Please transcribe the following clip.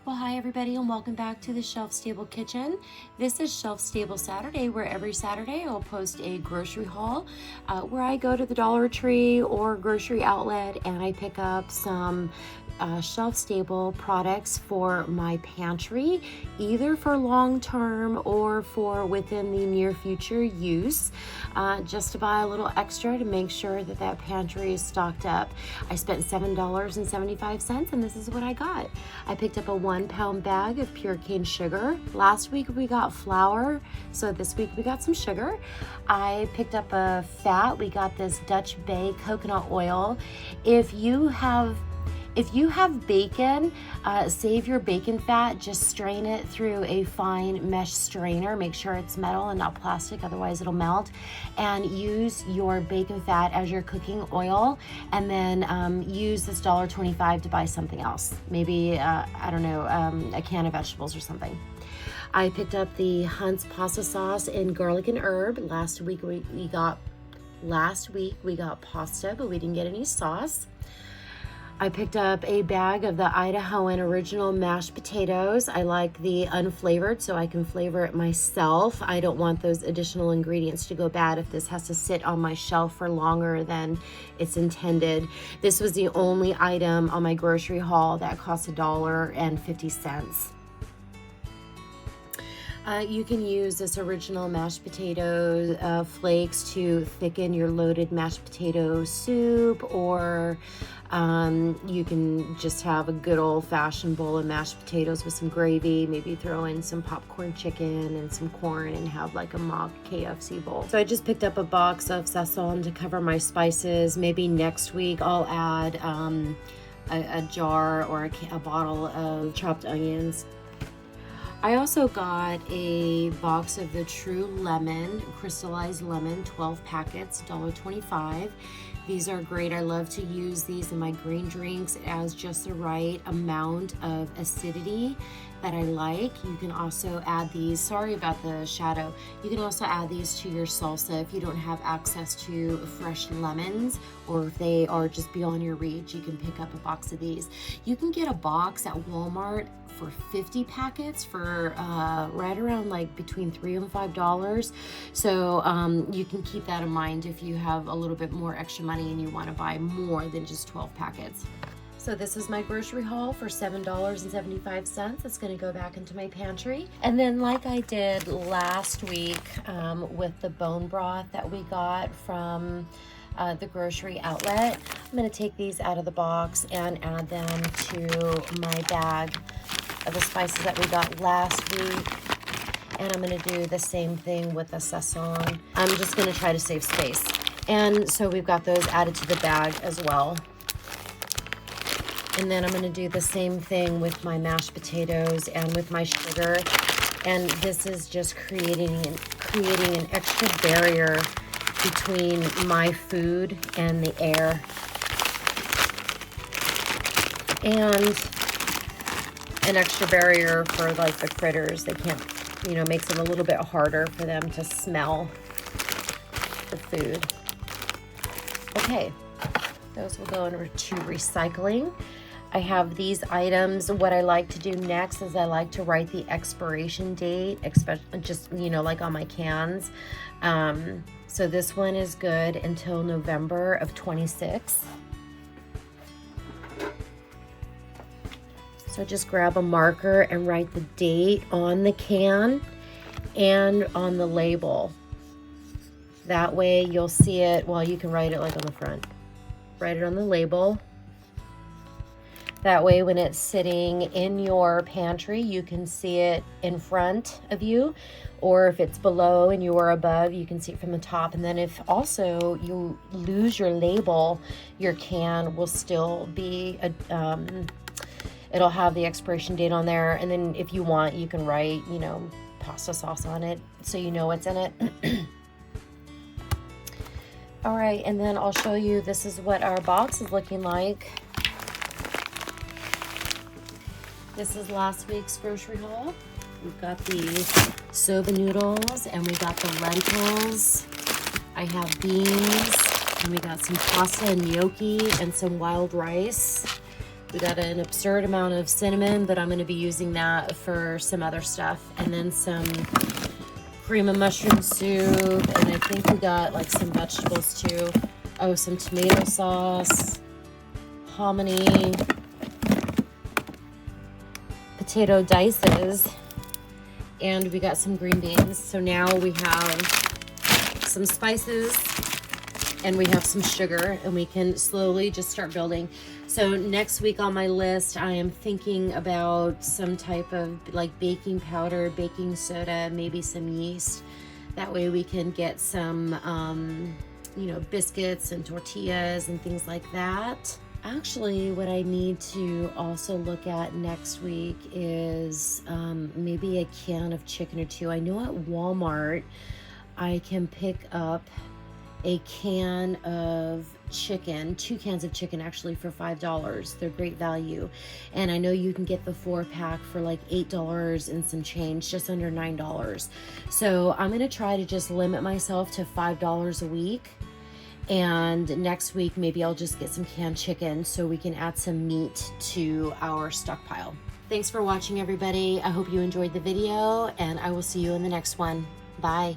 Well, hi everybody, and welcome back to the Shelf Stable Kitchen. This is Shelf Stable Saturday, where every Saturday I'll post a grocery haul where I go to the Dollar Tree or grocery outlet and I pick up some shelf stable products for my pantry, either for long-term or for within the near future use, just to buy a little extra to make sure that that pantry is stocked up. I spent $7.75 and this is what I got. I picked up a 1-pound bag of pure cane sugar. Last week we got flour, so this week we got some sugar. I picked up a fat. We got this Dutch Bay coconut oil. If you have bacon, save your bacon fat, just strain it through a fine mesh strainer. Make sure it's metal and not plastic, otherwise it'll melt. And use your bacon fat as your cooking oil, and then use this $1.25 to buy something else. Maybe, I don't know, a can of vegetables or something. I picked up the Hunt's pasta sauce in garlic and herb. Last week we got pasta, but we didn't get any sauce. I picked up a bag of the Idahoan original mashed potatoes. I like the unflavored, so I can flavor it myself. I don't want those additional ingredients to go bad if this has to sit on my shelf for longer than it's intended. This was the only item on my grocery haul that cost $1.50. You can use this original mashed potato flakes to thicken your loaded mashed potato soup, or you can just have a good old-fashioned bowl of mashed potatoes with some gravy, maybe throw in some popcorn chicken and some corn and have like a mock KFC bowl. So I just picked up a box of sazon to cover my spices. Maybe next week I'll add a jar or a bottle of chopped onions. I also got a box of the True Lemon, crystallized lemon, 12 packets, $1.25. These are great. I love to use these in my green drinks as just the right amount of acidity that I like. You can also add these, sorry about the shadow, you can also add these to your salsa if you don't have access to fresh lemons, or if they are just beyond your reach, you can pick up a box of these. You can get a box at Walmart for 50 packets for right around like between $3 and $5. So you can keep that in mind if you have a little bit more extra money and you want to buy more than just 12 packets. So this is my grocery haul for $7.75. It's going to go back into my pantry. And then like I did last week with the bone broth that we got from the grocery outlet, I'm going to take these out of the box and add them to my bag of the spices that we got last week. And I'm going to do the same thing with the sazon. I'm just going to try to save space. And so we've got those added to the bag as well. And then I'm going to do the same thing with my mashed potatoes and with my sugar. And this is just creating an extra barrier between my food and the air. And an extra barrier for like the critters. They can't, makes it a little bit harder for them to smell the food. Okay, those will go into recycling. I have these items. What I like to do next is I like to write the expiration date, especially just, like on my cans. So this one is good until November of 26. So just grab a marker and write the date on the can and on the label. That way you'll see it, well, you can write it like on the front. Write it on the label. That way when it's sitting in your pantry, you can see it in front of you. Or if it's below and you are above, you can see it from the top. And then if also you lose your label, your can will still be, it'll have the expiration date on there. And then if you want, you can write, pasta sauce on it so you know what's in it. All right, and then I'll show you, this is what our box is looking like. This is last week's grocery haul. We've got the soba noodles and we got the lentils. I have beans and we got some pasta and gnocchi and some wild rice. We got an absurd amount of cinnamon, but I'm going to be using that for some other stuff. And then some cream of mushroom soup. And I think we got like some vegetables too. Oh, some tomato sauce, hominy, potato dices, and we got some green beans. So now we have some spices and we have some sugar, and we can slowly just start building. So next week on my list, I am thinking about some type of like baking powder, baking soda, maybe some yeast. That way we can get some, you know, biscuits and tortillas and things like that. Actually, what I need to also look at next week is maybe a can of chicken or two. I know at Walmart I can pick up a can of chicken, 2 cans of chicken actually, for $5. They're great value. And I know you can get the 4-pack for like $8 and some change, just under $9. So I'm gonna try to just limit myself to $5 a week. And next week, maybe I'll just get some canned chicken so we can add some meat to our stockpile. Thanks for watching, everybody. I hope you enjoyed the video, and I will see you in the next one. Bye.